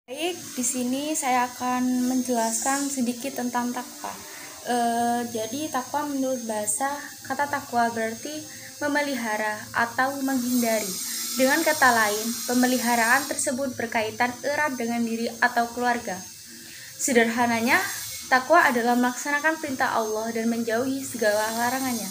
Baik, di sini saya akan menjelaskan sedikit tentang takwa. Jadi takwa menurut bahasa, kata takwa berarti memelihara atau menghindari. Dengan kata lain, pemeliharaan tersebut berkaitan erat dengan diri atau keluarga. Sederhananya, takwa adalah melaksanakan perintah Allah dan menjauhi segala larangannya.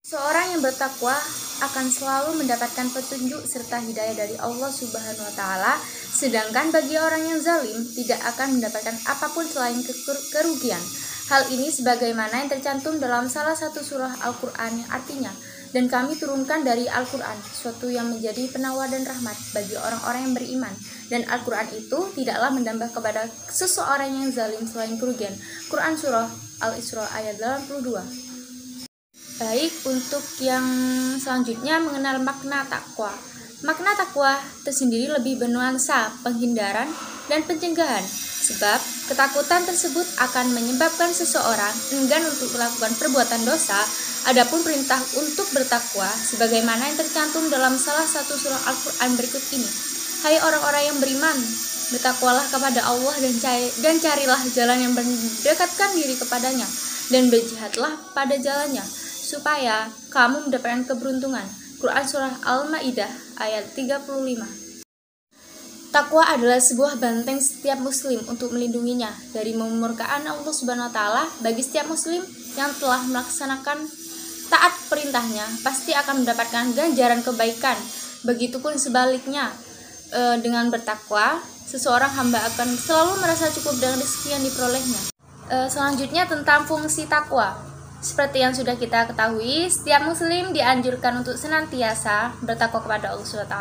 Seorang yang bertakwa akan selalu mendapatkan petunjuk serta hidayah dari Allah Subhanahu wa taala, sedangkan bagi orang yang zalim tidak akan mendapatkan apapun selain kerugian. Hal ini sebagaimana yang tercantum dalam salah satu surah Al-Qur'an yang artinya, dan kami turunkan dari Al-Qur'an suatu yang menjadi penawar dan rahmat bagi orang-orang yang beriman, dan Al-Qur'an itu tidaklah menambah kepada seseorang yang zalim selain kerugian. Quran surah Al-Isra ayat 82. Baik, untuk yang selanjutnya mengenal makna takwa. Makna takwa tersendiri lebih bernuansa penghindaran dan pencegahan, sebab ketakutan tersebut akan menyebabkan seseorang enggan untuk melakukan perbuatan dosa. Adapun perintah untuk bertakwa sebagaimana yang tercantum dalam salah satu surah Al-Qur'an berikut ini. Hai orang-orang yang beriman, bertakwalah kepada Allah dan carilah jalan yang mendekatkan diri kepadanya, dan berjihadlah pada jalannya supaya kamu mendapatkan keberuntungan. Quran surah Al-Maidah ayat 35. Takwa adalah sebuah benteng setiap muslim untuk melindunginya dari memurkaan Allah Subhanahu wa taala. Bagi setiap muslim yang telah melaksanakan taat perintahnya pasti akan mendapatkan ganjaran kebaikan. Begitupun sebaliknya, dengan bertakwa seseorang hamba akan selalu merasa cukup dengan rezeki yang diperolehnya. Selanjutnya tentang fungsi takwa. Seperti yang sudah kita ketahui, setiap muslim dianjurkan untuk senantiasa bertakwa kepada Allah SWT.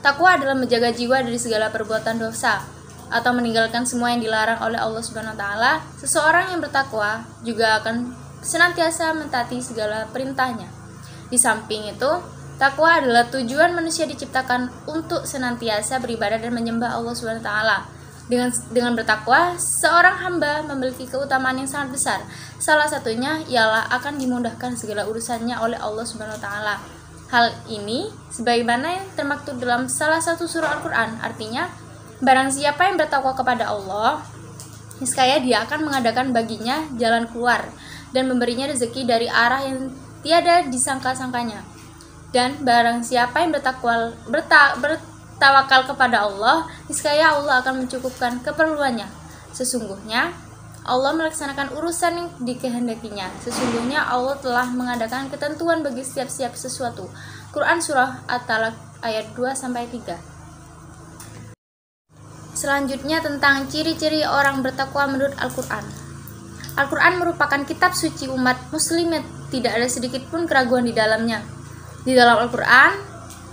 Takwa adalah menjaga jiwa dari segala perbuatan dosa atau meninggalkan semua yang dilarang oleh Allah SWT. Seseorang yang bertakwa juga akan senantiasa mentaati segala perintahnya. Di samping itu, takwa adalah tujuan manusia diciptakan untuk senantiasa beribadah dan menyembah Allah SWT. Dengan bertakwa, seorang hamba memiliki keutamaan yang sangat besar. Salah satunya ialah akan dimudahkan segala urusannya oleh Allah Subhanahu wa taala. Hal ini sebagaimana yang termaktub dalam salah satu surah Al-Qur'an, artinya barang siapa yang bertakwa kepada Allah, niscaya Dia akan mengadakan baginya jalan keluar dan memberinya rezeki dari arah yang tiada disangka-sangkanya. Dan barang siapa yang bertawakal kepada Allah, niscaya Allah akan mencukupkan keperluannya. Sesungguhnya Allah melaksanakan urusan yang dikehendakinya. Sesungguhnya Allah telah mengadakan ketentuan bagi setiap sesuatu. Quran surah At-Talaq ayat 2-3. Selanjutnya tentang ciri-ciri orang bertakwa menurut Al-Qur'an. Al-Qur'an merupakan kitab suci umat muslim yang tidak ada sedikit pun keraguan di dalamnya. Di dalam Al-Qur'an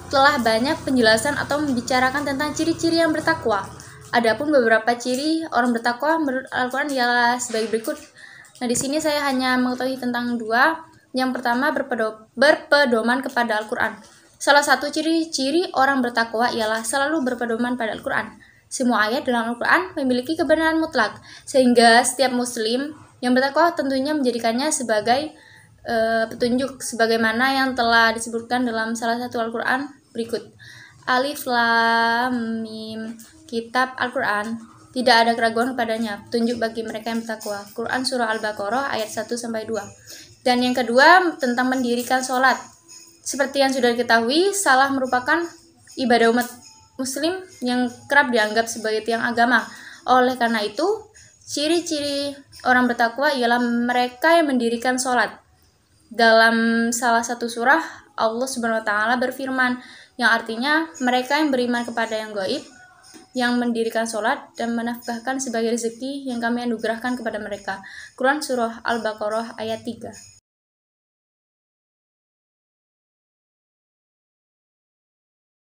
telah banyak penjelasan atau membicarakan tentang ciri-ciri yang bertakwa. Adapun beberapa ciri orang bertakwa menurut Al-Qur'an ialah sebagai berikut. Nah, di sini saya hanya mengetahui tentang dua. Yang pertama, berpedoman kepada Al-Qur'an. Salah satu ciri-ciri orang bertakwa ialah selalu berpedoman pada Al-Qur'an. Semua ayat dalam Al-Qur'an memiliki kebenaran mutlak, sehingga setiap muslim yang bertakwa tentunya menjadikannya sebagai petunjuk sebagaimana yang telah disebutkan dalam salah satu Al-Qur'an berikut. Alif Lam Mim, kitab Al-Qur'an tidak ada keraguan kepadanya, petunjuk bagi mereka yang bertakwa. Quran surah Al-Baqarah ayat 1-2. Dan yang kedua tentang mendirikan sholat. Seperti yang sudah diketahui, salah merupakan ibadah umat muslim yang kerap dianggap sebagai tiang agama. Oleh karena itu, ciri-ciri orang bertakwa ialah mereka yang mendirikan sholat. Dalam salah satu surah, Allah Subhanahu wa taala berfirman yang artinya mereka yang beriman kepada yang gaib, yang mendirikan sholat dan menafkahkan sebagai rezeki yang kami anugerahkan kepada mereka. Quran surah Al-Baqarah ayat 3.